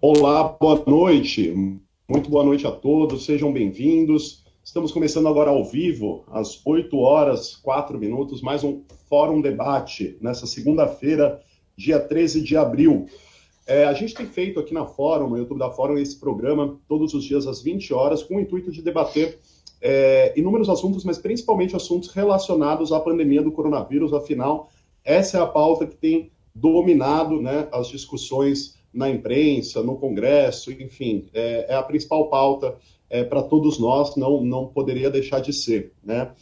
Olá, boa noite. Muito boa noite a todos, sejam bem-vindos. Estamos começando agora ao vivo, às 8 horas, 4 minutos, mais um Fórum Debate, nessa segunda-feira, dia 13 de abril. A gente tem feito aqui na Fórum, no YouTube da Fórum, esse programa todos os dias às 20 horas, com o intuito de debater inúmeros assuntos, mas principalmente assuntos relacionados à pandemia do coronavírus. Afinal, essa é a pauta que tem dominado, né, as discussões na imprensa, no Congresso, enfim, é a principal pauta para todos nós, não poderia deixar de ser, né?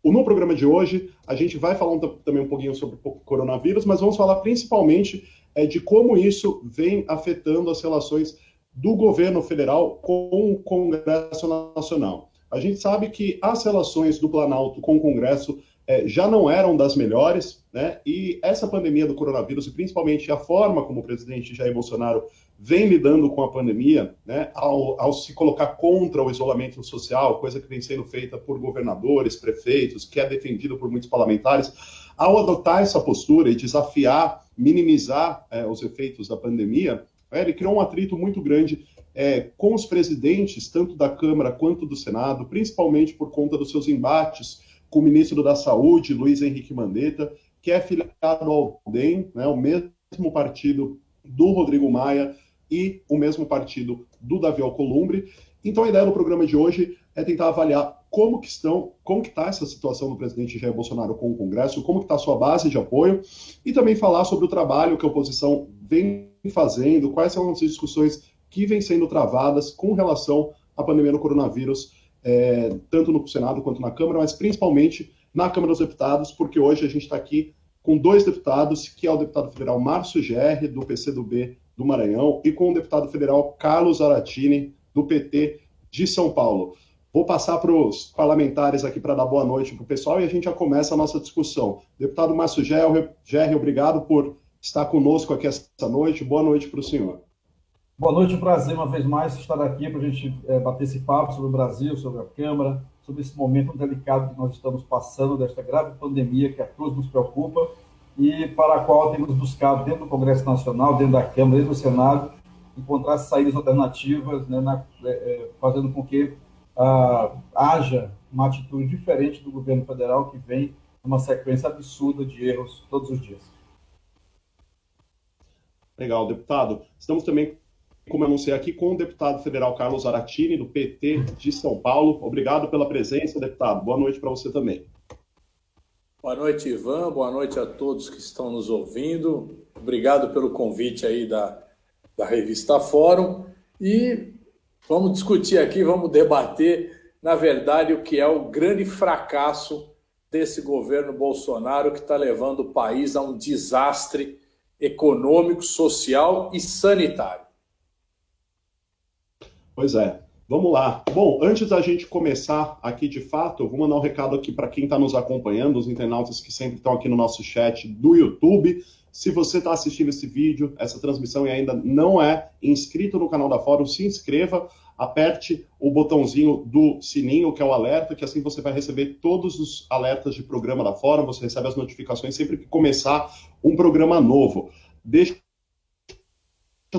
No programa de hoje, a gente vai falar também um pouquinho sobre o coronavírus, mas vamos falar principalmente de como isso vem afetando as relações do governo federal com o Congresso Nacional. A gente sabe que as relações do Planalto com o Congresso já não eram das melhores, né? E essa pandemia do coronavírus, e principalmente a forma como o presidente Jair Bolsonaro vem lidando com a pandemia, né, ao se colocar contra o isolamento social, coisa que vem sendo feita por governadores, prefeitos, que é defendido por muitos parlamentares, ao adotar essa postura e desafiar, minimizar os efeitos da pandemia, ele criou um atrito muito grande com os presidentes, tanto da Câmara quanto do Senado, principalmente por conta dos seus embates com o ministro da Saúde, Luiz Henrique Mandetta, que é filiado ao DEM, né, o mesmo partido do Rodrigo Maia e o mesmo partido do Davi Alcolumbre. Então a ideia do programa de hoje é tentar avaliar como que está essa situação do presidente Jair Bolsonaro com o Congresso, como que está a sua base de apoio, e também falar sobre o trabalho que a oposição vem fazendo, quais são as discussões que vêm sendo travadas com relação à pandemia do coronavírus, tanto no Senado quanto na Câmara, mas principalmente na Câmara dos Deputados, porque hoje a gente está aqui com dois deputados, que é o deputado federal Márcio Gerri, do PCdoB do Maranhão, e com o deputado federal Carlos Zaratini, do PT de São Paulo. Vou passar para os parlamentares aqui para dar boa noite para o pessoal e a gente já começa a nossa discussão. Deputado Márcio Gerri, obrigado por estar conosco aqui essa noite. Boa noite para o senhor. Boa noite, um prazer uma vez mais estar aqui para a gente bater esse papo sobre o Brasil, sobre a Câmara, sobre esse momento delicado que nós estamos passando, desta grave pandemia que a todos nos preocupa e para a qual temos buscado dentro do Congresso Nacional, dentro da Câmara, dentro do Senado, encontrar saídas alternativas, né, fazendo com que haja uma atitude diferente do governo federal que vem numa sequência absurda de erros todos os dias. Legal, deputado. Estamos também, como eu anunciei aqui, com o deputado federal Carlos Zaratini, do PT de São Paulo. Obrigado pela presença, deputado. Boa noite para você também. Boa noite, Ivan. Boa noite a todos que estão nos ouvindo. Obrigado pelo convite aí da revista Fórum. E vamos discutir aqui, vamos debater, na verdade, o que é o grande fracasso desse governo Bolsonaro que está levando o país a um desastre econômico, social e sanitário. Pois é, vamos lá. Bom, antes da gente começar aqui de fato, eu vou mandar um recado aqui para quem está nos acompanhando, os internautas que sempre estão aqui no nosso chat do YouTube. Se você está assistindo esse vídeo, essa transmissão e ainda não é inscrito no canal da Fórum, se inscreva, aperte o botãozinho do sininho, que é o alerta, que assim você vai receber todos os alertas de programa da Fórum, você recebe as notificações sempre que começar um programa novo. Deixa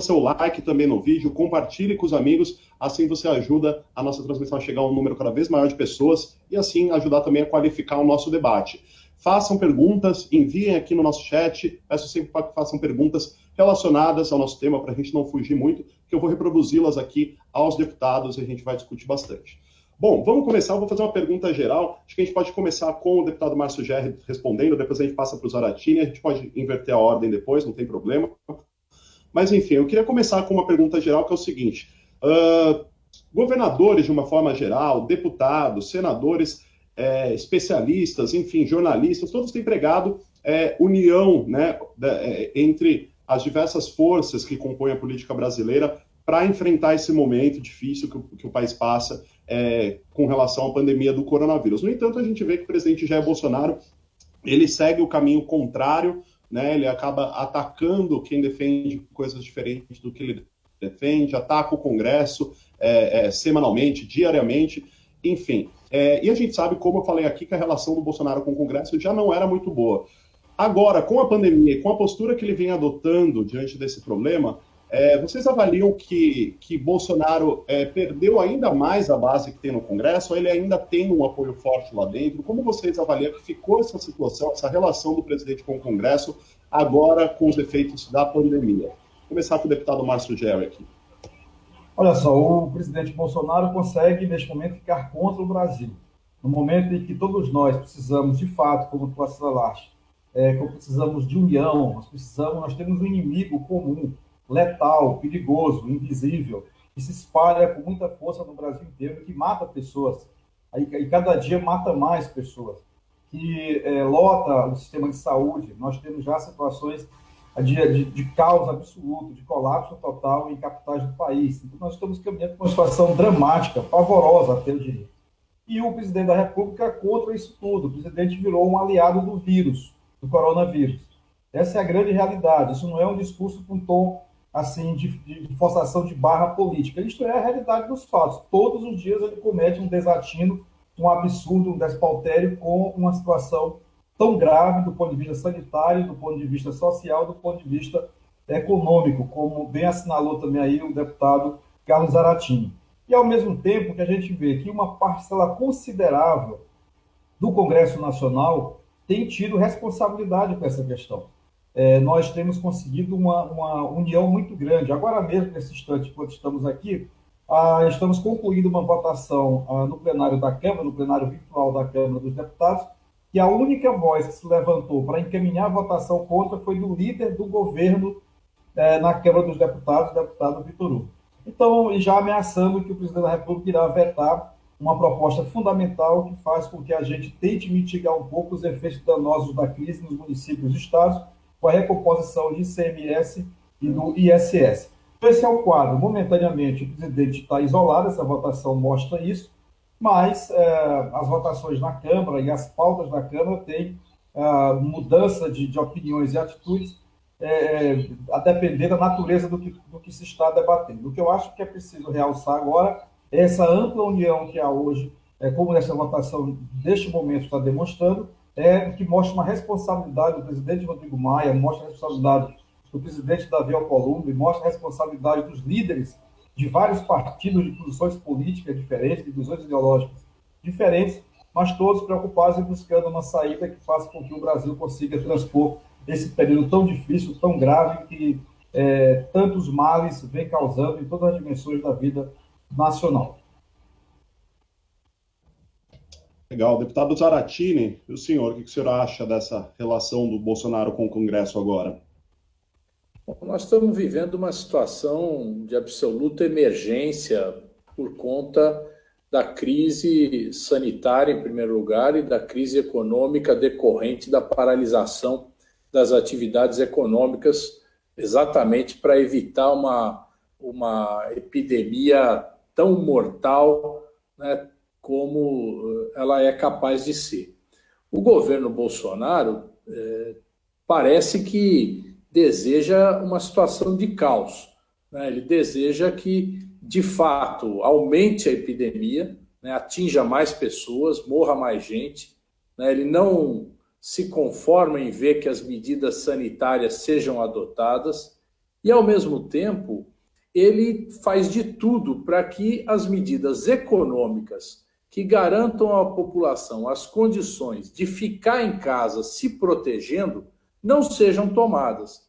seu like também no vídeo, compartilhe com os amigos, assim você ajuda a nossa transmissão a chegar a um número cada vez maior de pessoas e assim ajudar também a qualificar o nosso debate. Façam perguntas, enviem aqui no nosso chat, peço sempre para que façam perguntas relacionadas ao nosso tema, para a gente não fugir muito, que eu vou reproduzi-las aqui aos deputados e a gente vai discutir bastante. Bom, vamos começar, eu vou fazer uma pergunta geral, acho que a gente pode começar com o deputado Márcio Gerri respondendo, depois a gente passa para o Zaratini, a gente pode inverter a ordem depois, não tem problema. Mas, enfim, eu queria começar com uma pergunta geral, que é o seguinte. Governadores, de uma forma geral, deputados, senadores, especialistas, enfim, jornalistas, todos têm pregado união, né, entre as diversas forças que compõem a política brasileira para enfrentar esse momento difícil que o país passa com relação à pandemia do coronavírus. No entanto, a gente vê que o presidente Jair Bolsonaro ele segue o caminho contrário, né? Ele acaba atacando quem defende coisas diferentes do que ele defende, ataca o Congresso semanalmente, diariamente, enfim. E a gente sabe, como eu falei aqui, que a relação do Bolsonaro com o Congresso já não era muito boa. Agora, com a pandemia e com a postura que ele vem adotando diante desse problema, vocês avaliam que Bolsonaro perdeu ainda mais a base que tem no Congresso, ou ele ainda tem um apoio forte lá dentro? Como vocês avaliam que ficou essa situação, essa relação do presidente com o Congresso, agora com os efeitos da pandemia? Vou começar com o deputado Márcio Geri aqui. Olha só, o presidente Bolsonaro consegue, neste momento, ficar contra o Brasil. No momento em que todos nós precisamos, de fato, como tu assinalaste, precisamos de união, nós temos um inimigo comum, letal, perigoso, invisível, que se espalha com muita força no Brasil inteiro, que mata pessoas, e cada dia mata mais pessoas, que lota o sistema de saúde. Nós temos já situações de caos absoluto, de colapso total em capitais do país. Então, nós estamos caminhando para uma situação dramática, pavorosa, até eu diria. E o presidente da República é contra isso tudo. O presidente virou um aliado do vírus, do coronavírus. Essa é a grande realidade. Isso não é um discurso com tom assim, de forçação de barra política. Isto é a realidade dos fatos. Todos os dias ele comete um desatino, um absurdo, um despautério com uma situação tão grave do ponto de vista sanitário, do ponto de vista social, do ponto de vista econômico, como bem assinalou também aí o deputado Carlos Zaratini. E, ao mesmo tempo, que a gente vê que uma parcela considerável do Congresso Nacional tem tido responsabilidade com essa questão. Nós temos conseguido uma união muito grande. Agora mesmo, nesse instante, enquanto estamos aqui, estamos concluindo uma votação no plenário da Câmara, no plenário virtual da Câmara dos Deputados, e a única voz que se levantou para encaminhar a votação contra foi do líder do governo na Câmara dos Deputados, o deputado Vitor Hugo. Então, e já ameaçando que o presidente da República irá vetar uma proposta fundamental que faz com que a gente tente mitigar um pouco os efeitos danosos da crise nos municípios e estados, com a recomposição de ICMS e do ISS. Então, esse é o quadro. Momentaneamente, o presidente está isolado, essa votação mostra isso, mas as votações na Câmara e as pautas da Câmara têm mudança de opiniões e atitudes a depender da natureza do que se está debatendo. O que eu acho que é preciso realçar agora é essa ampla união que há hoje, como essa votação deste momento está demonstrando, que mostra uma responsabilidade do presidente Rodrigo Maia, mostra a responsabilidade do presidente Davi Alcolumbre, mostra a responsabilidade dos líderes de vários partidos de posições políticas diferentes, de visões ideológicas diferentes, mas todos preocupados e buscando uma saída que faça com que o Brasil consiga transpor esse período tão difícil, tão grave, que tantos males vem causando em todas as dimensões da vida nacional. Legal. Deputado Zaratini, e o senhor, o que o senhor acha dessa relação do Bolsonaro com o Congresso agora? Nós estamos vivendo uma situação de absoluta emergência por conta da crise sanitária, em primeiro lugar, e da crise econômica decorrente da paralisação das atividades econômicas, exatamente para evitar uma epidemia tão mortal, né, como ela é capaz de ser. O governo Bolsonaro parece que deseja uma situação de caos, né? Ele deseja que, de fato, aumente a epidemia, né, atinja mais pessoas, morra mais gente, né? Ele não se conforma em ver que as medidas sanitárias sejam adotadas e, ao mesmo tempo, ele faz de tudo para que as medidas econômicas que garantam à população as condições de ficar em casa se protegendo não sejam tomadas.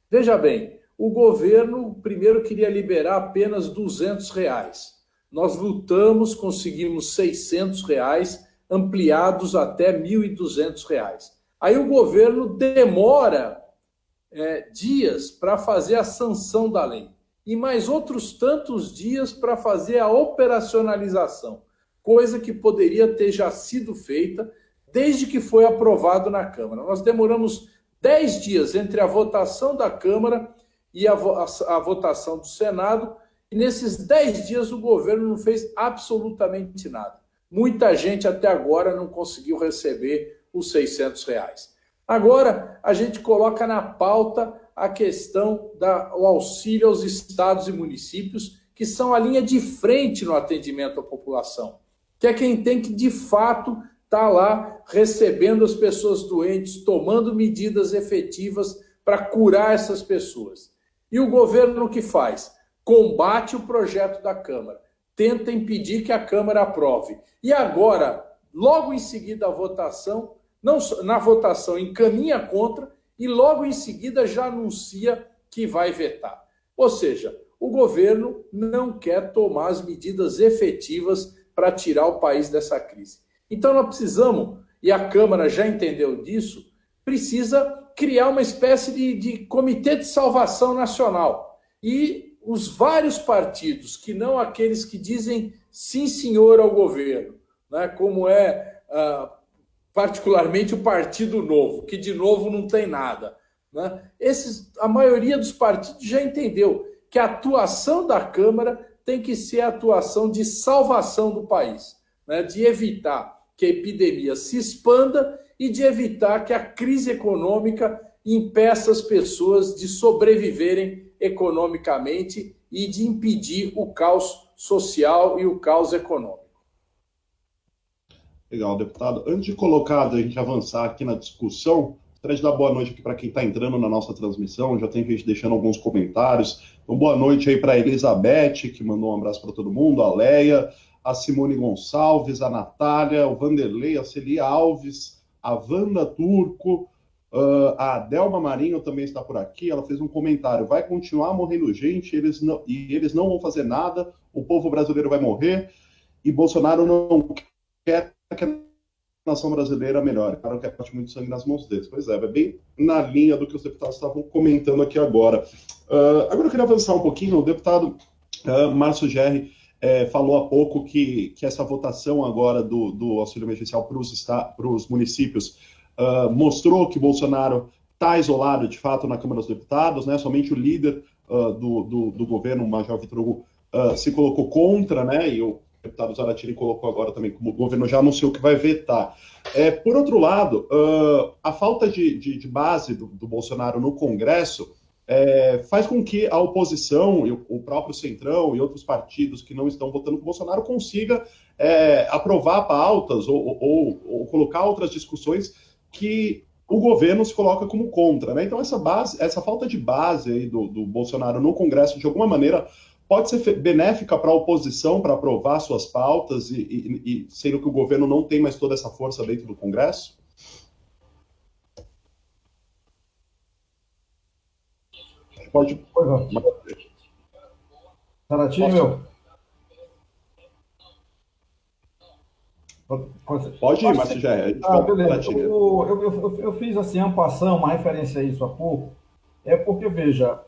Veja bem, o governo primeiro queria liberar apenas R$200. Nós lutamos, conseguimos R$600, ampliados até R$1.200. Aí o governo demora dias para fazer a sanção da lei e mais outros tantos dias para fazer a operacionalização, coisa que poderia ter já sido feita desde que foi aprovado na Câmara. Nós demoramos 10 dias entre a votação da Câmara e a votação do Senado, E nesses 10 dias o governo não fez absolutamente nada. Muita gente até agora não conseguiu receber os R$ 600. Agora a gente coloca na pauta a questão do auxílio aos estados e municípios, que são a linha de frente no atendimento à população, que é quem tem que, de fato, estar lá recebendo as pessoas doentes, tomando medidas efetivas para curar essas pessoas. E o governo o que faz? Combate o projeto da Câmara, tenta impedir que a Câmara aprove. E agora, logo em seguida a votação, na votação encaminha contra e logo em seguida já anuncia que vai vetar. Ou seja, o governo não quer tomar as medidas efetivas para tirar o país dessa crise. Então nós precisamos, e a Câmara já entendeu disso, precisa criar uma espécie de comitê de salvação nacional. E os vários partidos, que não aqueles que dizem sim senhor ao governo, né, como particularmente o Partido Novo, que de novo não tem nada, né? A maioria dos partidos já entendeu que a atuação da Câmara tem que ser a atuação de salvação do país, né, de evitar que a epidemia se expanda e de evitar que a crise econômica impeça as pessoas de sobreviverem economicamente e de impedir o caos social e o caos econômico. Legal, deputado. Antes de colocar, a gente avançar aqui na discussão, gostaria de dar boa noite aqui para quem está entrando na nossa transmissão. Já tem gente deixando alguns comentários. Então, boa noite aí para a Elizabeth, que mandou um abraço para todo mundo, a Leia, a Simone Gonçalves, a Natália, o Vanderlei, a Celia Alves, a Wanda Turco, a Delma Marinho também está por aqui. Ela fez um comentário: vai continuar morrendo gente, eles não vão fazer nada, o povo brasileiro vai morrer e Bolsonaro não quer que a nação brasileira melhore. Claro que é parte muito sangue nas mãos deles. Pois é bem na linha do que os deputados estavam comentando aqui agora. Agora eu queria avançar um pouquinho. O deputado Márcio Gerri falou há pouco que essa votação agora do auxílio emergencial para os municípios mostrou que Bolsonaro está isolado, de fato, na Câmara dos Deputados, né? Somente o líder do governo, o Major Vitor Hugo, se colocou contra, né? E o deputado Zaratini colocou agora também, como o governo já anunciou que vai vetar. Por outro lado, a falta de base do Bolsonaro no Congresso faz com que a oposição, e o próprio Centrão e outros partidos que não estão votando com o Bolsonaro consiga aprovar pautas ou colocar outras discussões que o governo se coloca como contra, né? Então essa falta de base aí do Bolsonaro no Congresso, de alguma maneira, pode ser benéfica para a oposição para aprovar suas pautas e sendo que o governo não tem mais toda essa força dentro do Congresso? Pode. Zaratini, meu. Pode ir, Márcio Gerri. Beleza. Eu fiz assim, uma referência a isso há pouco. Porque, veja,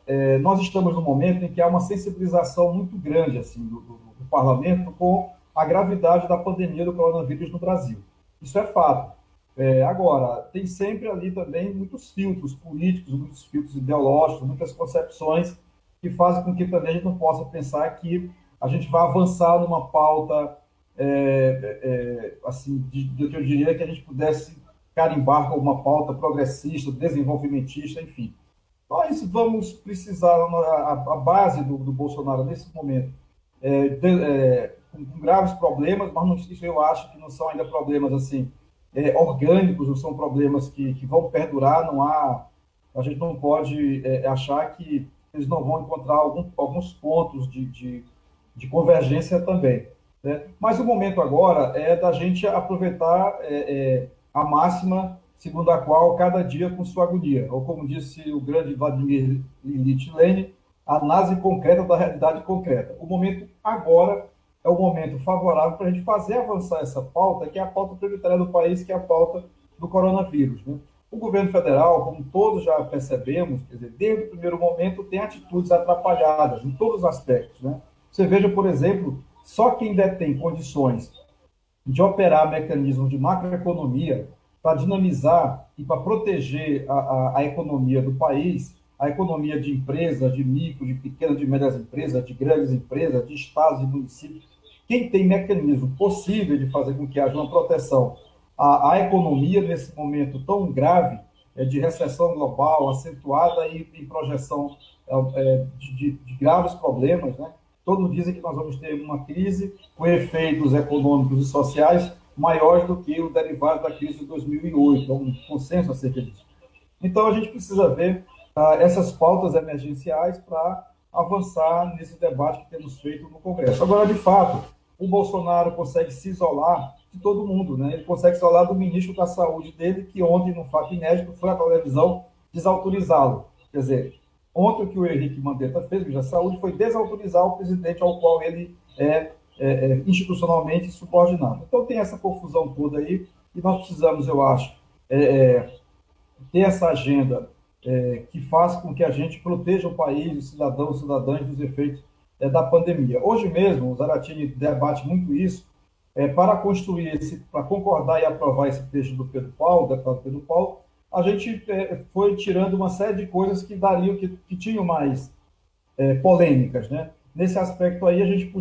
nós estamos num momento em que há uma sensibilização muito grande assim, do parlamento com a gravidade da pandemia do coronavírus no Brasil. Isso é fato. Agora, tem sempre ali também muitos filtros políticos, muitos filtros ideológicos, muitas concepções que fazem com que também a gente não possa pensar que a gente vai avançar numa pauta, assim, que eu diria que a gente pudesse carimbar como uma pauta progressista, desenvolvimentista, enfim. Nós vamos precisar, a base do Bolsonaro nesse momento, com graves problemas, mas isso eu acho que não são ainda problemas assim, orgânicos, não são problemas que vão perdurar, a gente não pode achar que eles não vão encontrar alguns pontos de convergência também, né? Mas o momento agora é da gente aproveitar a máxima segundo a qual cada dia com sua agonia, ou como disse o grande Vladimir Ilyich Lenin, a análise concreta da realidade concreta. O momento agora é o momento favorável para a gente fazer avançar essa pauta, que é a pauta prioritária do país, que é a pauta do coronavírus, né? O governo federal, como todos já percebemos, quer dizer, desde o primeiro momento tem atitudes atrapalhadas em todos os aspectos, né? Você veja, por exemplo, só quem detém condições de operar mecanismos de macroeconomia para dinamizar e para proteger a economia do país, a economia de empresas, de micro, de pequenas, de médias empresas, de grandes empresas, de estados e municípios. Quem tem mecanismo possível de fazer com que haja uma proteção à economia nesse momento tão grave, de recessão global, acentuada e em projeção de graves problemas, né? Todos dizem que nós vamos ter uma crise com efeitos econômicos e sociais maiores do que o derivado da crise de 2008, há um consenso acerca disso. Então, a gente precisa ver essas pautas emergenciais para avançar nesse debate que temos feito no Congresso. Agora, de fato, o Bolsonaro consegue se isolar de todo mundo, né? Ele consegue se isolar do ministro da Saúde dele, que ontem, num fato inédito, foi à televisão desautorizá-lo. Quer dizer, ontem o que o Henrique Mandetta fez, o ministro da Saúde, foi desautorizar o presidente ao qual ele é institucionalmente subordinado. Então tem essa confusão toda aí, e nós precisamos, eu acho, ter essa agenda que faça com que a gente proteja o país, os cidadãos e cidadãs dos efeitos da pandemia. Hoje mesmo, o Zaratini debate muito isso, para construir para concordar e aprovar esse texto do Pedro Paulo, do deputado Pedro Paulo, a gente foi tirando uma série de coisas que dariam, que tinham mais polêmicas, né? Nesse aspecto aí, a gente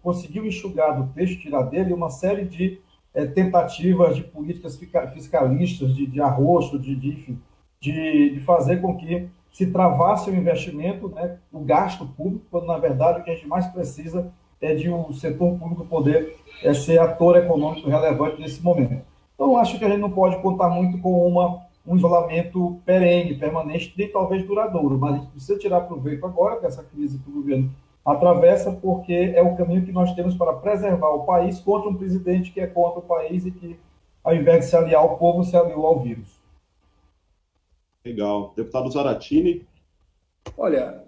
conseguiu enxugar do texto, tirar dele uma série de tentativas de políticas fiscalistas, de arroxo, enfim, de fazer com que se travasse o investimento, né, o gasto público, quando, na verdade, o que a gente mais precisa é de um setor público poder ser ator econômico relevante nesse momento. Então, acho que a gente não pode contar muito com um isolamento perene, permanente, nem talvez duradouro, mas a gente precisa tirar proveito agora dessa crise que o governo atravessa, porque é o caminho que nós temos para preservar o país contra um presidente que é contra o país e que, ao invés de se aliar ao povo, se aliou ao vírus. Legal. Deputado Zaratini. Olha,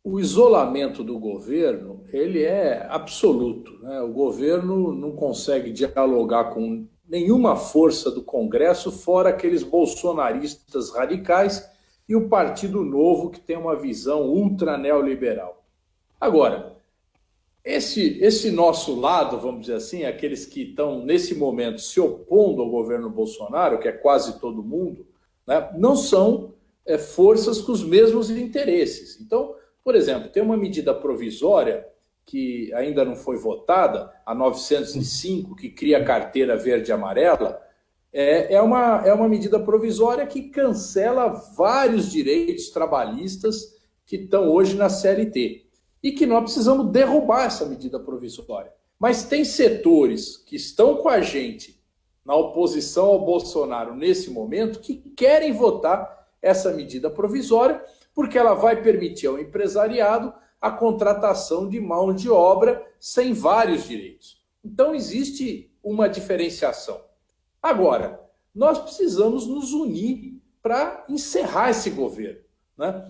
o isolamento do governo, ele é absoluto, né? O governo não consegue dialogar com nenhuma força do Congresso, fora aqueles bolsonaristas radicais e o Partido Novo, que tem uma visão ultra neoliberal. Agora, esse nosso lado, vamos dizer assim, aqueles que estão nesse momento se opondo ao governo Bolsonaro, que é quase todo mundo, né, não são forças com os mesmos interesses. Então, por exemplo, tem uma medida provisória que ainda não foi votada, a 905, que cria a carteira verde e amarela, é uma medida provisória que cancela vários direitos trabalhistas que estão hoje na CLT. E que nós precisamos derrubar essa medida provisória. Mas tem setores que estão com a gente na oposição ao Bolsonaro nesse momento que querem votar essa medida provisória porque ela vai permitir ao empresariado a contratação de mão de obra sem vários direitos. Então existe uma diferenciação. Agora, nós precisamos nos unir para encerrar esse governo, né?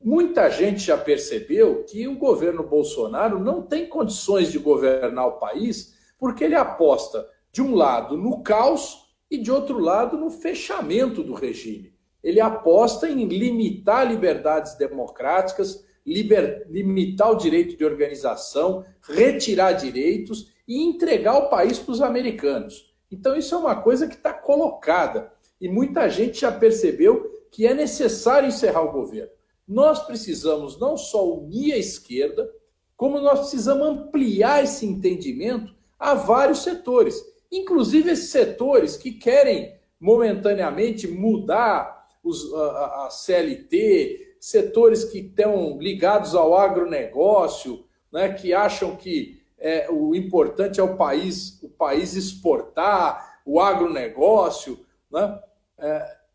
Muita gente já percebeu que o governo Bolsonaro não tem condições de governar o país porque ele aposta, de um lado, no caos e, de outro lado, no fechamento do regime. Ele aposta em limitar liberdades democráticas, limitar o direito de organização, retirar direitos e entregar o país para os americanos. Então, isso é uma coisa que está colocada. E muita gente já percebeu que é necessário encerrar o governo. Nós precisamos não só unir a esquerda, como nós precisamos ampliar esse entendimento a vários setores. Inclusive esses setores que querem momentaneamente mudar a CLT, setores que estão ligados ao agronegócio, né, que acham que o importante é o país exportar, o agronegócio, né?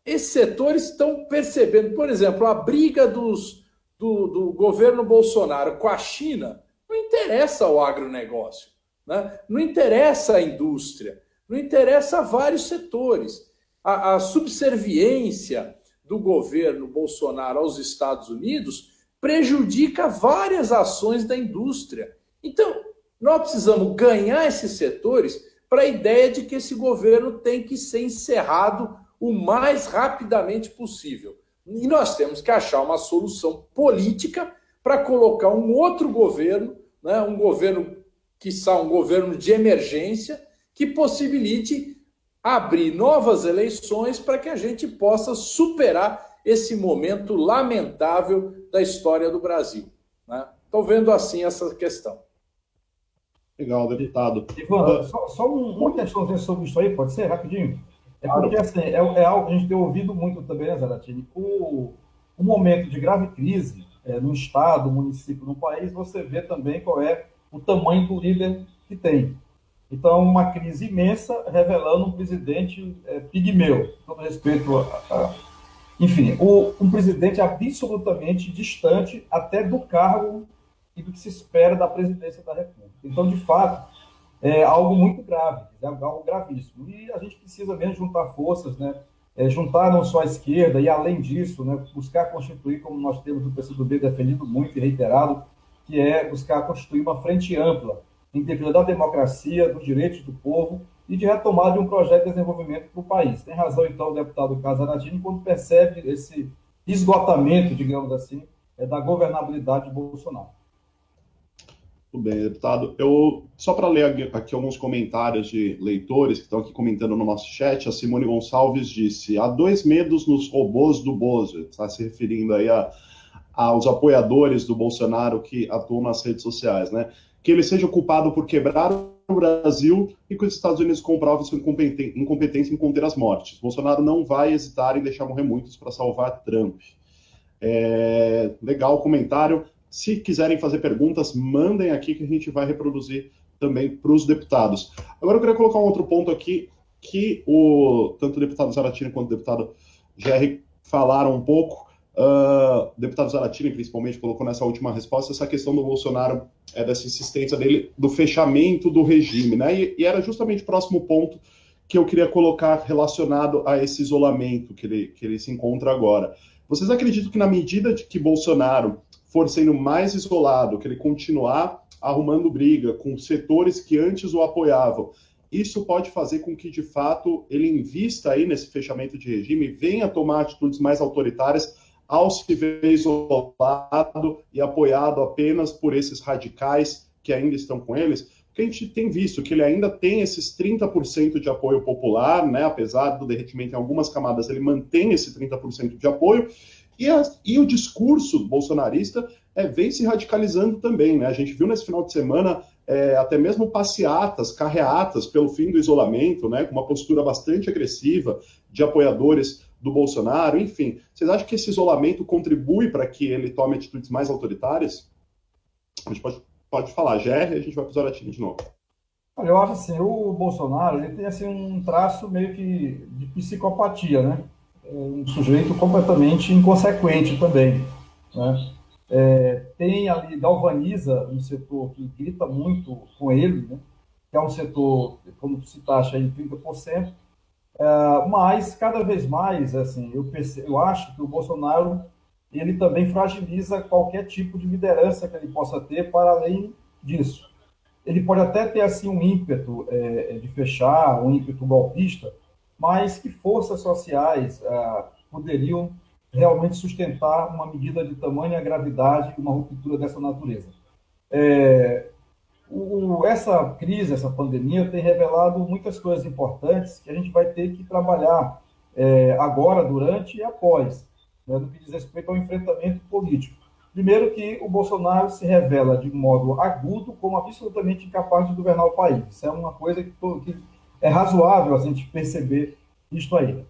Esses setores estão percebendo, por exemplo, a briga do governo Bolsonaro com a China não interessa ao agronegócio, né? Não interessa a indústria, não interessa a vários setores. A subserviência do governo Bolsonaro aos Estados Unidos prejudica várias ações da indústria. Então, nós precisamos ganhar esses setores para a ideia de que esse governo tem que ser encerrado o mais rapidamente possível. E nós temos que achar uma solução política para colocar um outro governo, né, um governo de emergência, que possibilite abrir novas eleições para que a gente possa superar esse momento lamentável da história do Brasil, né? Estou vendo assim essa questão. Legal, deputado. Ivan, só uma questãozinha sobre isso aí, pode ser, rapidinho? É porque, assim, é algo que a gente tem ouvido muito também, né, Zaratini? O momento de grave crise no Estado, no município, no país, você vê também qual é o tamanho do líder que tem. Então, uma crise imensa, revelando um presidente pigmeu, com todo respeito enfim, um presidente absolutamente distante até do cargo e do que se espera da presidência da República. Então, de fato, é algo muito grave, é algo gravíssimo. E a gente precisa mesmo juntar forças, né? Juntar não só a esquerda, e além disso, né, buscar constituir, como nós temos no PCdoB defendido muito e reiterado, que é buscar constituir uma frente ampla em defesa da democracia, dos direitos do povo e de retomada de um projeto de desenvolvimento para o país. Tem razão, então, o deputado Carlos Zaratini, quando percebe esse esgotamento, digamos assim, da governabilidade de Bolsonaro. Tudo bem, deputado. Só para ler aqui alguns comentários de leitores que estão aqui comentando no nosso chat, a Simone Gonçalves disse: há dois medos nos robôs do Bozo. Está se referindo aí aos apoiadores do Bolsonaro que atuam nas redes sociais, né? Que ele seja culpado por quebrar o Brasil e que os Estados Unidos comprovem sua incompetência em conter as mortes. Bolsonaro não vai hesitar em deixar morrer muitos para salvar Trump. Legal o comentário. Se quiserem fazer perguntas, mandem aqui que a gente vai reproduzir também para os deputados. Agora eu queria colocar um outro ponto aqui, que tanto o deputado Zaratini quanto o deputado Gerri falaram um pouco. O deputado Zaratini, principalmente, colocou nessa última resposta essa questão do Bolsonaro, dessa insistência dele, do fechamento do regime, né? E era justamente o próximo ponto que eu queria colocar relacionado a esse isolamento que ele se encontra agora. Vocês acreditam que na medida de que Bolsonaro for sendo mais isolado, que ele continuar arrumando briga com setores que antes o apoiavam, isso pode fazer com que, de fato, ele invista aí nesse fechamento de regime e venha tomar atitudes mais autoritárias ao se ver isolado e apoiado apenas por esses radicais que ainda estão com eles? Porque a gente tem visto que ele ainda tem esses 30% de apoio popular, né? Apesar do derretimento em algumas camadas, ele mantém esse 30% de apoio. E o discurso bolsonarista vem se radicalizando também, né? A gente viu nesse final de semana até mesmo passeatas, carreatas pelo fim do isolamento, né? Com uma postura bastante agressiva de apoiadores do Bolsonaro, enfim. Vocês acham que esse isolamento contribui para que ele tome atitudes mais autoritárias? A gente pode falar, Gerri, e a gente vai para o Zaratini de novo. Olha, eu acho assim, o Bolsonaro ele tem assim, um traço meio que de psicopatia, né? Um sujeito completamente inconsequente também, né? Tem ali, galvaniza um setor que grita muito com ele, né? Que é um setor, como se taxa aí, 30%, mas cada vez mais, assim, eu acho que o Bolsonaro ele também fragiliza qualquer tipo de liderança que ele possa ter para além disso. Ele pode até ter assim um ímpeto de fechar, um ímpeto golpista, mas que forças sociais poderiam realmente sustentar uma medida de tamanha gravidade e uma ruptura dessa natureza. Essa crise, essa pandemia, tem revelado muitas coisas importantes que a gente vai ter que trabalhar agora, durante e após, né, no que diz respeito ao enfrentamento político. Primeiro que o Bolsonaro se revela de modo agudo como absolutamente incapaz de governar o país. Isso é uma coisa que é razoável a gente perceber isto aí.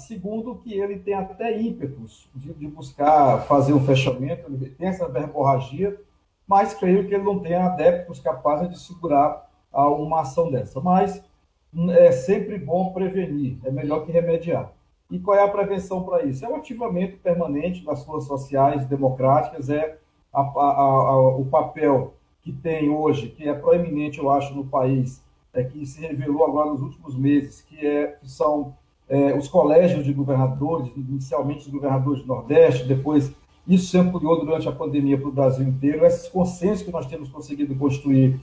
Segundo, que ele tem até ímpetos de buscar fazer um fechamento, ele tem essa verborragia, mas creio que ele não tem adeptos capazes de segurar uma ação dessa. Mas é sempre bom prevenir, é melhor que remediar. E qual é a prevenção para isso? É o ativamento permanente das forças sociais democráticas, o papel que tem hoje, que é proeminente, eu acho, no país, que se revelou agora nos últimos meses, que são os colégios de governadores, inicialmente os governadores do Nordeste, depois isso se ampliou durante a pandemia para o Brasil inteiro, esses consensos que nós temos conseguido construir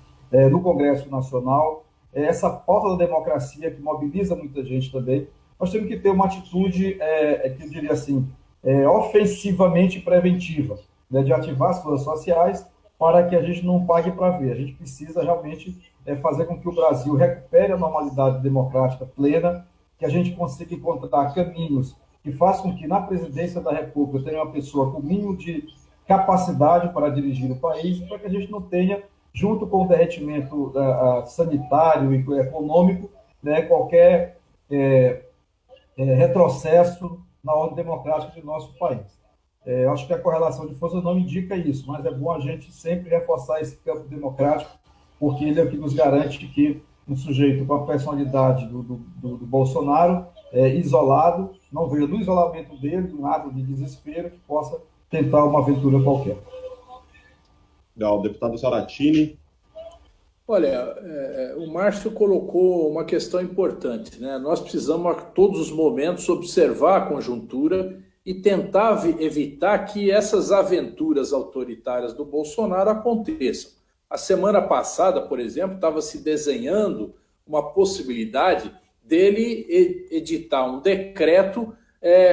no Congresso Nacional, essa pauta da democracia que mobiliza muita gente também, nós temos que ter uma atitude, que eu diria assim, ofensivamente preventiva, né, de ativar as forças sociais para que a gente não pague para ver. A gente precisa realmente fazer com que o Brasil recupere a normalidade democrática plena, que a gente consiga encontrar caminhos que faz com que na presidência da República tenha uma pessoa com o mínimo de capacidade para dirigir o país, para que a gente não tenha, junto com o derretimento sanitário e econômico, né, qualquer retrocesso na ordem democrática do nosso país. Eu acho que a correlação de forças não indica isso, mas é bom a gente sempre reforçar esse campo democrático, porque ele é o que nos garante que um sujeito com a personalidade do Bolsonaro, isolado, não veja no isolamento dele um ato de desespero que possa tentar uma aventura qualquer. Legal. Deputado Zaratini. Olha, o Márcio colocou uma questão importante, né? Nós precisamos, a todos os momentos, observar a conjuntura e tentar evitar que essas aventuras autoritárias do Bolsonaro aconteçam. A semana passada, por exemplo, estava se desenhando uma possibilidade dele editar um decreto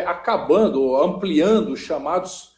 acabando, ampliando os chamados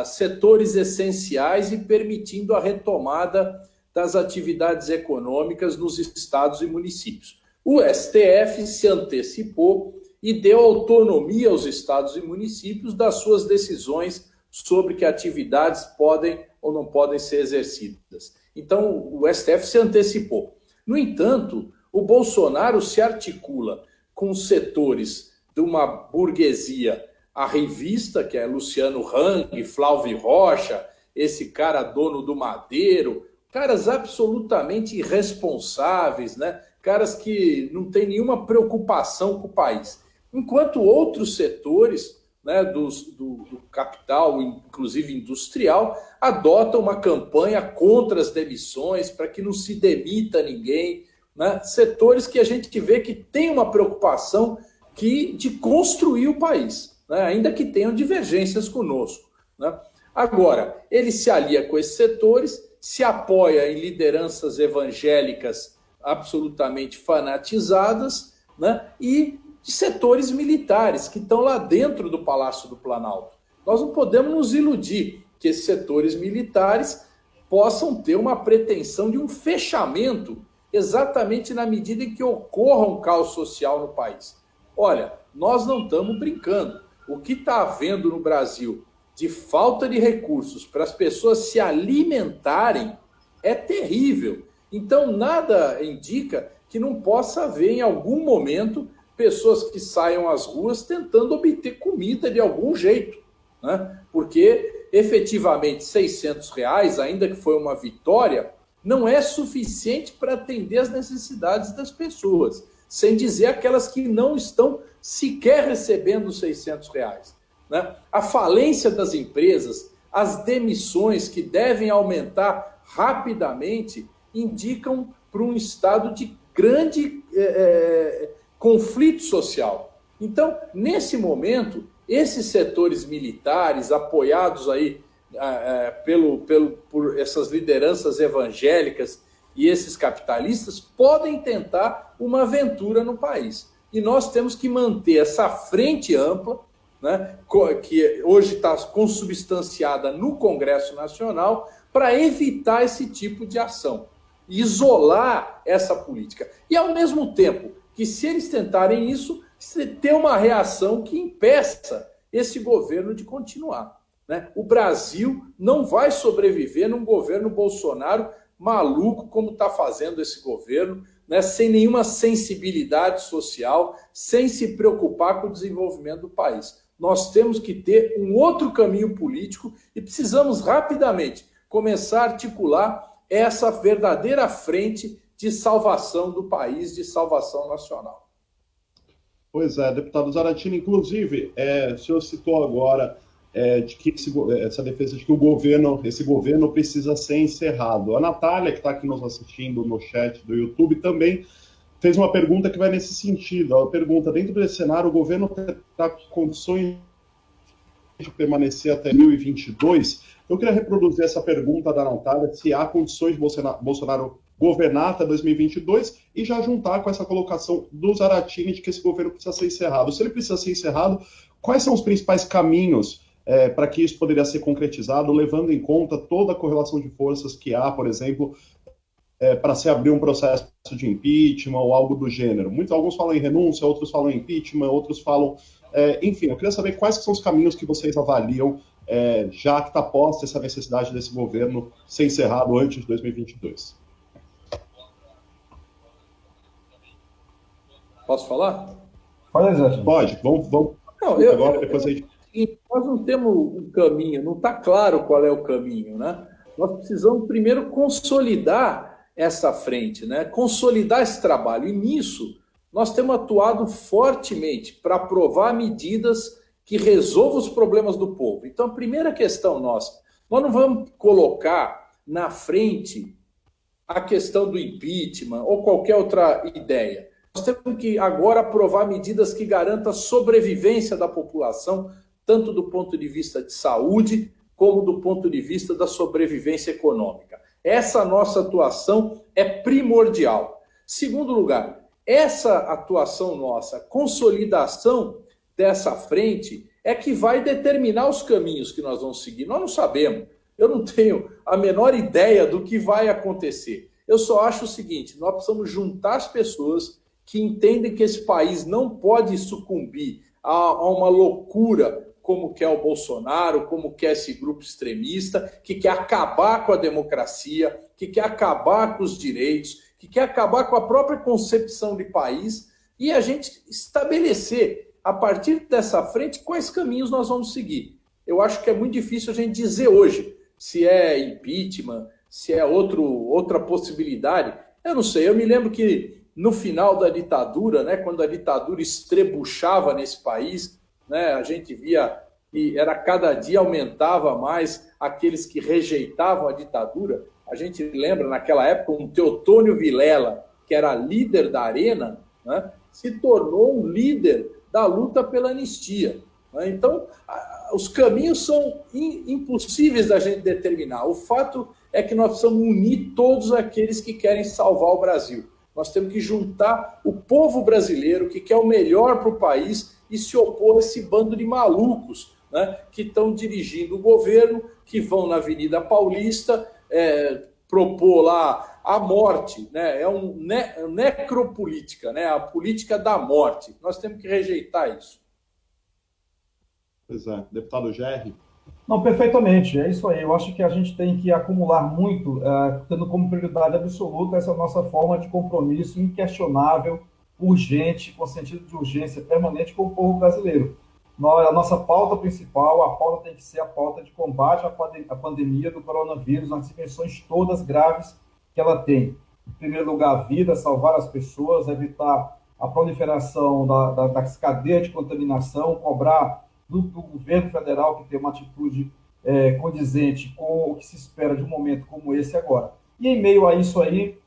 setores essenciais e permitindo a retomada das atividades econômicas nos estados e municípios. O STF se antecipou e deu autonomia aos estados e municípios das suas decisões sobre que atividades podem ou não podem ser exercidas. Então, o STF se antecipou. No entanto, o Bolsonaro se articula com setores de uma burguesia arrivista, que é Luciano Hang, Flávio Rocha, esse cara dono do Madeiro, caras absolutamente irresponsáveis, né? Caras que não têm nenhuma preocupação com o país. Enquanto outros setores, né, do capital, inclusive industrial, adotam uma campanha contra as demissões, para que não se demita ninguém, né? Setores que a gente vê que tem uma preocupação de construir o país, né? Ainda que tenham divergências conosco, né? Agora, ele se alia com esses setores, se apoia em lideranças evangélicas absolutamente fanatizadas, né? E de setores militares que estão lá dentro do Palácio do Planalto. Nós não podemos nos iludir que esses setores militares possam ter uma pretensão de um fechamento exatamente na medida em que ocorra um caos social no país. Olha, nós não estamos brincando. O que está havendo no Brasil de falta de recursos para as pessoas se alimentarem é terrível. Então, nada indica que não possa haver, em algum momento, pessoas que saiam às ruas tentando obter comida de algum jeito, né? Porque, efetivamente, R$600, ainda que foi uma vitória, não é suficiente para atender as necessidades das pessoas, sem dizer aquelas que não estão sequer recebendo R$600. Né? A falência das empresas, as demissões que devem aumentar rapidamente, indicam para um estado de grande conflito social. Então, nesse momento, esses setores militares, apoiados aí por essas lideranças evangélicas e esses capitalistas, podem tentar uma aventura no país. E nós temos que manter essa frente ampla, né, que hoje está consubstanciada no Congresso Nacional, para evitar esse tipo de ação, isolar essa política. E, ao mesmo tempo, que se eles tentarem isso, ter uma reação que impeça esse governo de continuar, né? O Brasil não vai sobreviver num governo Bolsonaro maluco como está fazendo esse governo, né? Sem nenhuma sensibilidade social, sem se preocupar com o desenvolvimento do país. Nós temos que ter um outro caminho político e precisamos rapidamente começar a articular essa verdadeira frente de salvação do país, de salvação nacional. Pois é, deputado Zaratini, inclusive, o senhor citou agora de que essa defesa de que esse governo precisa ser encerrado. A Natália, que está aqui nos assistindo no chat do YouTube, também fez uma pergunta que vai nesse sentido. Ela pergunta, dentro desse cenário, o governo está com condições de permanecer até 2022? Eu queria reproduzir essa pergunta da Natália, se há condições de Bolsonaro governar até 2022 e já juntar com essa colocação do Zaratini de que esse governo precisa ser encerrado. Se ele precisa ser encerrado, quais são os principais caminhos para que isso poderia ser concretizado, levando em conta toda a correlação de forças que há, por exemplo, para se abrir um processo de impeachment ou algo do gênero? Alguns falam em renúncia, outros falam em impeachment, outros falam... enfim, eu queria saber quais que são os caminhos que vocês avaliam, já que está posta essa necessidade desse governo ser encerrado antes de 2022. Posso falar? Pode, Zé. Pode, vamos não, agora, depois a gente... Nós não temos um caminho, não está claro qual é o caminho, né? Nós precisamos primeiro consolidar essa frente, né? Consolidar esse trabalho. E nisso, nós temos atuado fortemente para aprovar medidas que resolvam os problemas do povo. Então, a primeira questão nossa, nós não vamos colocar na frente a questão do impeachment ou qualquer outra ideia. Nós temos que agora aprovar medidas que garantam a sobrevivência da população, tanto do ponto de vista de saúde, como do ponto de vista da sobrevivência econômica. Essa nossa atuação é primordial. Segundo lugar, essa atuação nossa, consolidação dessa frente, é que vai determinar os caminhos que nós vamos seguir. Nós não sabemos. Eu não tenho a menor ideia do que vai acontecer. Eu só acho o seguinte, nós precisamos juntar as pessoas que entendem que esse país não pode sucumbir a uma loucura como quer o Bolsonaro, como quer esse grupo extremista, que quer acabar com a democracia, que quer acabar com os direitos, que quer acabar com a própria concepção de país, e a gente estabelecer, a partir dessa frente, quais caminhos nós vamos seguir. Eu acho que é muito difícil a gente dizer hoje se é impeachment, se é outra possibilidade. Eu não sei, eu me lembro que no final da ditadura, né, quando a ditadura estrebuchava nesse país, né, a gente via que cada dia aumentava mais aqueles que rejeitavam a ditadura. A gente lembra, naquela época, um Teotônio Vilela, que era líder da Arena, né, se tornou um líder da luta pela anistia. Né? Então, os caminhos são impossíveis da gente determinar. O fato é que nós precisamos unir todos aqueles que querem salvar o Brasil. Nós temos que juntar o povo brasileiro que quer o melhor para o país e se opor a esse bando de malucos, né, que estão dirigindo o governo, que vão na Avenida Paulista propor lá a morte, né, necropolítica, né, a política da morte. Nós temos que rejeitar isso. Pois é. Deputado Gerri. Não, perfeitamente, é isso aí. Eu acho que a gente tem que acumular muito, tendo como prioridade absoluta essa nossa forma de compromisso inquestionável, urgente, com sentido de urgência permanente com o povo brasileiro. A nossa pauta principal, a pauta tem que ser a pauta de combate à pandemia do coronavírus, nas dimensões todas graves que ela tem. Em primeiro lugar, a vida, salvar as pessoas, evitar a proliferação das cadeias de contaminação, cobrar do governo federal que tem uma atitude condizente com o que se espera de um momento como esse agora. E em meio a isso aí,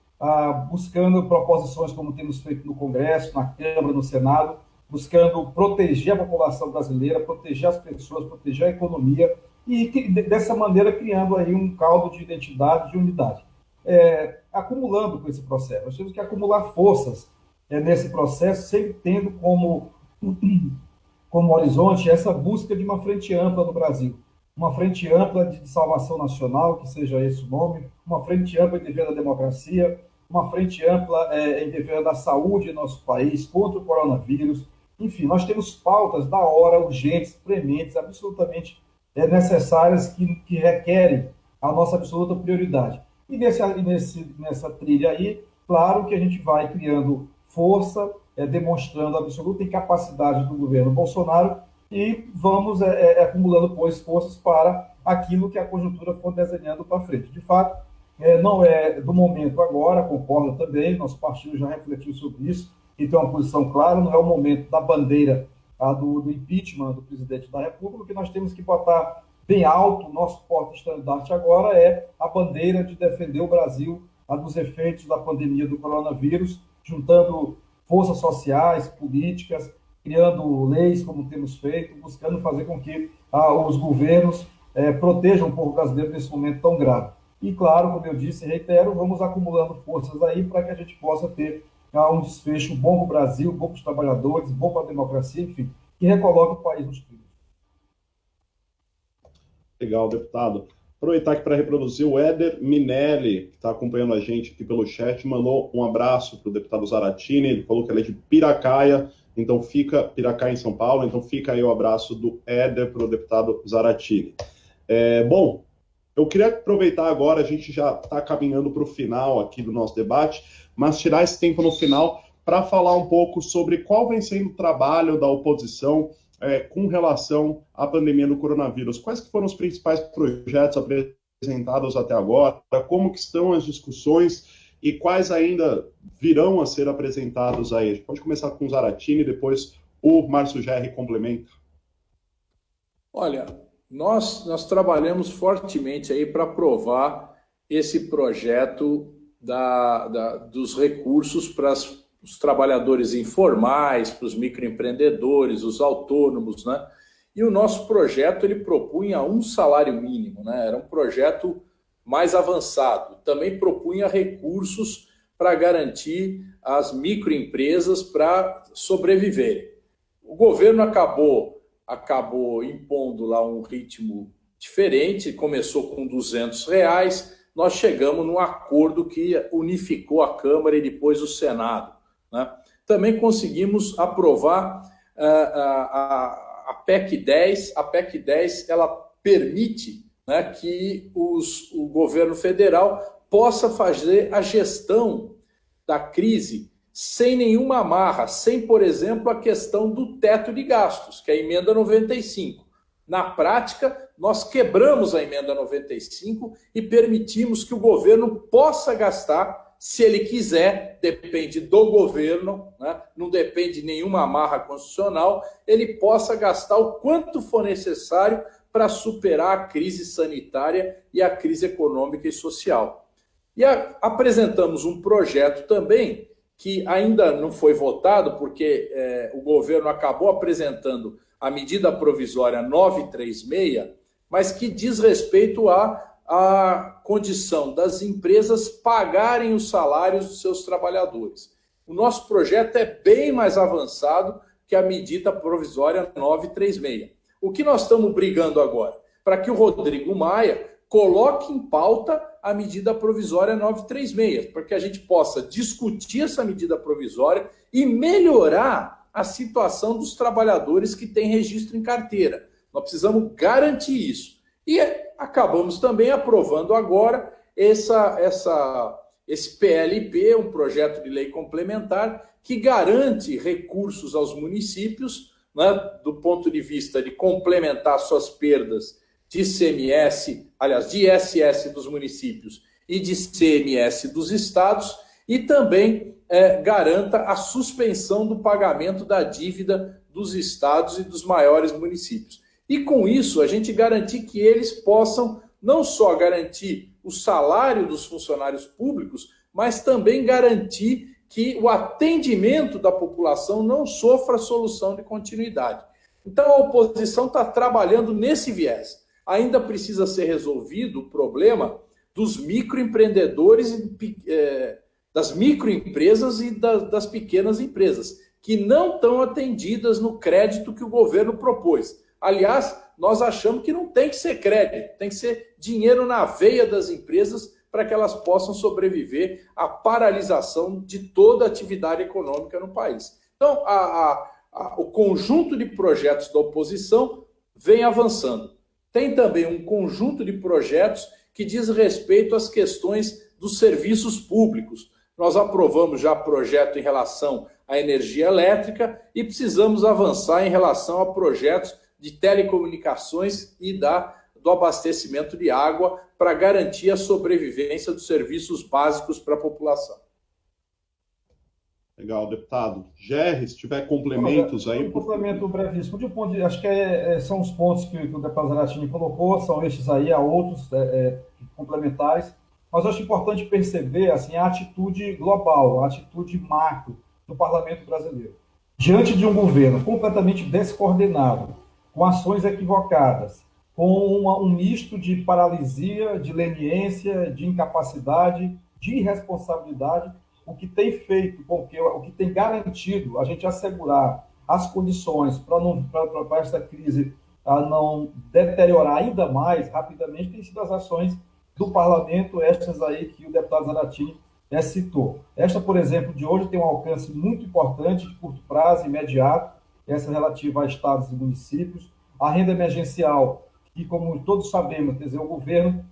buscando proposições como temos feito no Congresso, na Câmara, no Senado, buscando proteger a população brasileira, proteger as pessoas, proteger a economia e dessa maneira criando aí um caldo de identidade, de unidade. Acumulando com esse processo. Nós temos que acumular forças nesse processo, sempre tendo como horizonte essa busca de uma frente ampla no Brasil. Uma frente ampla de salvação nacional, que seja esse o nome, uma frente ampla em defesa da democracia, uma frente ampla em defesa da saúde em nosso país, contra o coronavírus. Enfim, nós temos pautas da hora, urgentes, prementes, absolutamente necessárias, que requerem a nossa absoluta prioridade. E nessa trilha aí, claro que a gente vai criando força, demonstrando a absoluta incapacidade do governo Bolsonaro e vamos acumulando, pois, forças para aquilo que a conjuntura for desenhando para frente. De fato, não é do momento agora, concordo também, nosso partido já refletiu sobre isso e tem uma posição clara, não é o momento da bandeira do impeachment do presidente da República. O que nós temos que botar bem alto, o nosso porta-estandarte agora é a bandeira de defender o Brasil dos efeitos da pandemia do coronavírus, juntando forças sociais, políticas, criando leis, como temos feito, buscando fazer com que os governos protejam o povo brasileiro nesse momento tão grave. E, claro, como eu disse e reitero, vamos acumulando forças aí para que a gente possa ter um desfecho bom para o Brasil, bom para os trabalhadores, bom para a democracia, enfim, que recoloque o país nos trilhos. Legal, deputado. Aproveitar aqui para reproduzir o Éder Minelli, que está acompanhando a gente aqui pelo chat, mandou um abraço para o deputado Zaratini, ele falou que ele é de Piracaia, então fica, Piracaia em São Paulo, então fica aí o abraço do Éder para o deputado Zaratini. Bom, eu queria aproveitar agora, a gente já está caminhando para o final aqui do nosso debate, mas tirar esse tempo no final para falar um pouco sobre qual vem sendo o trabalho da oposição com relação à pandemia do coronavírus. Quais que foram os principais projetos apresentados até agora? Como que estão as discussões e quais ainda virão a ser apresentados aí? A gente pode começar com o Zaratini, depois o Márcio Gerri complementa. Olha, nós trabalhamos fortemente aí para aprovar esse projeto dos recursos para os trabalhadores informais, para os microempreendedores, os autônomos, né? E o nosso projeto, ele propunha um salário mínimo, né? Era um projeto mais avançado. Também propunha recursos para garantir as microempresas para sobreviverem. O governo acabou impondo lá um ritmo diferente, começou com R$200, nós chegamos num acordo que unificou a Câmara e depois o Senado, né? Também conseguimos aprovar a PEC 10. A PEC 10 ela permite, né, que o governo federal possa fazer a gestão da crise sem nenhuma amarra, sem, por exemplo, a questão do teto de gastos, que é a emenda 95. Na prática, nós quebramos a emenda 95 e permitimos que o governo possa gastar, se ele quiser, depende do governo, né? Não depende de nenhuma amarra constitucional, ele possa gastar o quanto for necessário para superar a crise sanitária e a crise econômica e social. E apresentamos um projeto também que ainda não foi votado, porque o governo acabou apresentando a medida provisória 936, mas que diz respeito à condição das empresas pagarem os salários dos seus trabalhadores. O nosso projeto é bem mais avançado que a medida provisória 936. O que nós estamos brigando agora? Para que o Rodrigo Maia coloque em pauta a medida provisória 936, para que a gente possa discutir essa medida provisória e melhorar a situação dos trabalhadores que têm registro em carteira. Nós precisamos garantir isso. E acabamos também aprovando agora esse PLP, um projeto de lei complementar, que garante recursos aos municípios, né, do ponto de vista de complementar suas perdas de ICMS, aliás, de ISS dos municípios e de ICMS dos estados, e também garanta a suspensão do pagamento da dívida dos estados e dos maiores municípios. E com isso, a gente garantir que eles possam não só garantir o salário dos funcionários públicos, mas também garantir que o atendimento da população não sofra solução de continuidade. Então, a oposição está trabalhando nesse viés. Ainda precisa ser resolvido o problema dos microempreendedores, das microempresas e das pequenas empresas, que não estão atendidas no crédito que o governo propôs. Aliás, nós achamos que não tem que ser crédito, tem que ser dinheiro na veia das empresas para que elas possam sobreviver à paralisação de toda a atividade econômica no país. Então, o conjunto de projetos da oposição vem avançando. Tem também um conjunto de projetos que diz respeito às questões dos serviços públicos. Nós aprovamos já projeto em relação à energia elétrica e precisamos avançar em relação a projetos de telecomunicações e do abastecimento de água para garantir a sobrevivência dos serviços básicos para a população. Legal, deputado. Gerri, se tiver complementos aí... Um complemento brevíssimo. Acho que são os pontos que o deputado Zaratini colocou, são estes aí, há outros complementares, mas eu acho importante perceber assim, a atitude global, a atitude macro do parlamento brasileiro. Diante de um governo completamente descoordenado, com ações equivocadas, com um misto de paralisia, de leniência, de incapacidade, de irresponsabilidade, o que tem feito, o que tem garantido a gente assegurar as condições para essa crise a não deteriorar ainda mais rapidamente, tem sido as ações do parlamento, estas aí que o deputado Zaratini citou. Esta, por exemplo, de hoje tem um alcance muito importante, de curto prazo, imediato, essa relativa a estados e municípios. A renda emergencial, que, como todos sabemos, quer dizer, o governo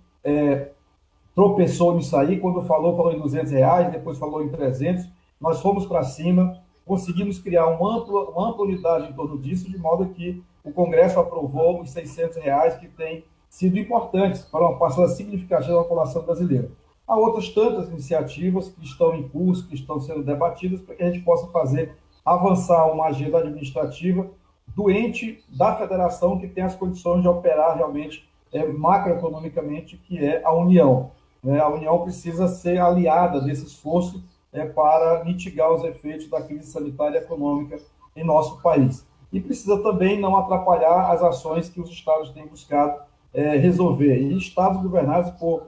tropeçou nisso aí, quando falou em R$ 200, depois falou em 300, nós fomos para cima, conseguimos criar uma ampla unidade em torno disso, de modo que o Congresso aprovou os R$ 600, que têm sido importantes para uma parcela significativa da população brasileira. Há outras tantas iniciativas que estão em curso, que estão sendo debatidas, para que a gente possa fazer avançar uma agenda administrativa do ente da federação que tem as condições de operar realmente macroeconomicamente, que é a União. A União precisa ser aliada desse esforço para mitigar os efeitos da crise sanitária e econômica em nosso país. E precisa também não atrapalhar as ações que os estados têm buscado resolver. E estados governados por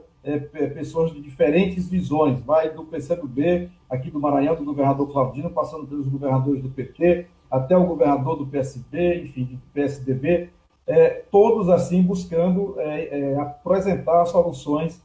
pessoas de diferentes visões, vai do PCdoB, aqui do Maranhão, do governador Flávio Dino, passando pelos governadores do PT, até o governador do PSB, enfim, do PSDB, todos assim buscando apresentar soluções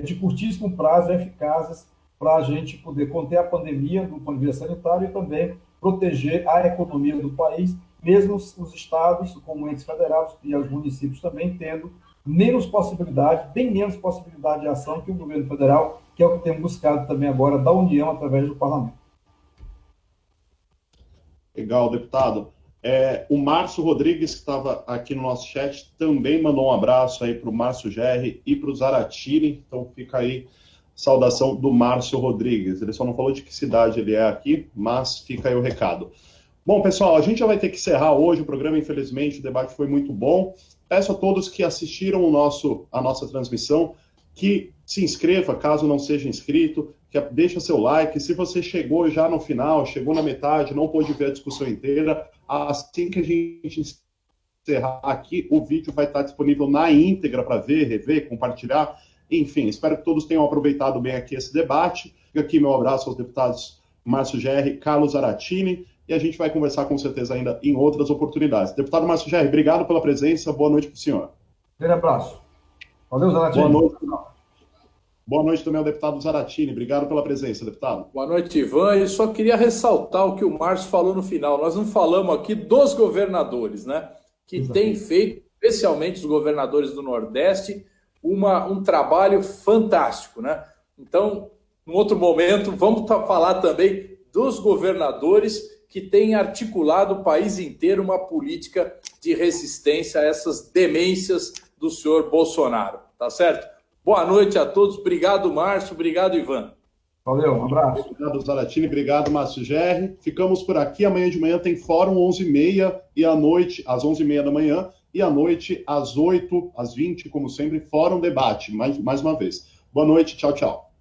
de curtíssimo prazo eficazes para a gente poder conter a pandemia do ponto de vista sanitário e também proteger a economia do país, mesmo os estados, como entes federados e os municípios também tendo menos possibilidade, bem menos possibilidade de ação que o governo federal, que é o que temos buscado também agora da União através do parlamento. Legal, deputado. O Márcio Rodrigues, que estava aqui no nosso chat, também mandou um abraço aí para o Márcio Gerri e para o Zaratini, então fica aí saudação do Márcio Rodrigues. Ele só não falou de que cidade ele é aqui, mas fica aí o recado. Bom, pessoal, a gente já vai ter que encerrar hoje o programa, infelizmente, o debate foi muito bom. Peço a todos que assistiram a nossa transmissão que se inscreva, caso não seja inscrito, que deixa seu like. Se você chegou já no final, chegou na metade, não pôde ver a discussão inteira, assim que a gente encerrar aqui, o vídeo vai estar disponível na íntegra para ver, rever, compartilhar. Enfim, espero que todos tenham aproveitado bem aqui esse debate. Fica aqui meu abraço aos deputados Márcio Gerri, Carlos Zaratini, e a gente vai conversar com certeza ainda em outras oportunidades. Deputado Márcio Gerri, obrigado pela presença, boa noite para o senhor. Grande abraço. Valeu, Zaratini. Boa noite. Boa noite também ao deputado Zaratini, obrigado pela presença, deputado. Boa noite, Ivan. Eu só queria ressaltar o que o Márcio falou no final. Nós não falamos aqui dos governadores, né? Que têm feito, especialmente os governadores do Nordeste, um trabalho fantástico, né? Então, num outro momento, vamos falar também dos governadores que têm articulado o país inteiro uma política de resistência a essas demências do senhor Bolsonaro, tá certo? Boa noite a todos, obrigado Márcio, obrigado Ivan. Valeu, um abraço. Obrigado Zaratini, obrigado Márcio Gerri. Ficamos por aqui, amanhã de manhã tem fórum 11h30 e à noite, às 11h30 da manhã, e à noite às 8h, às 20h, como sempre, fórum debate, mais uma vez. Boa noite, tchau, tchau.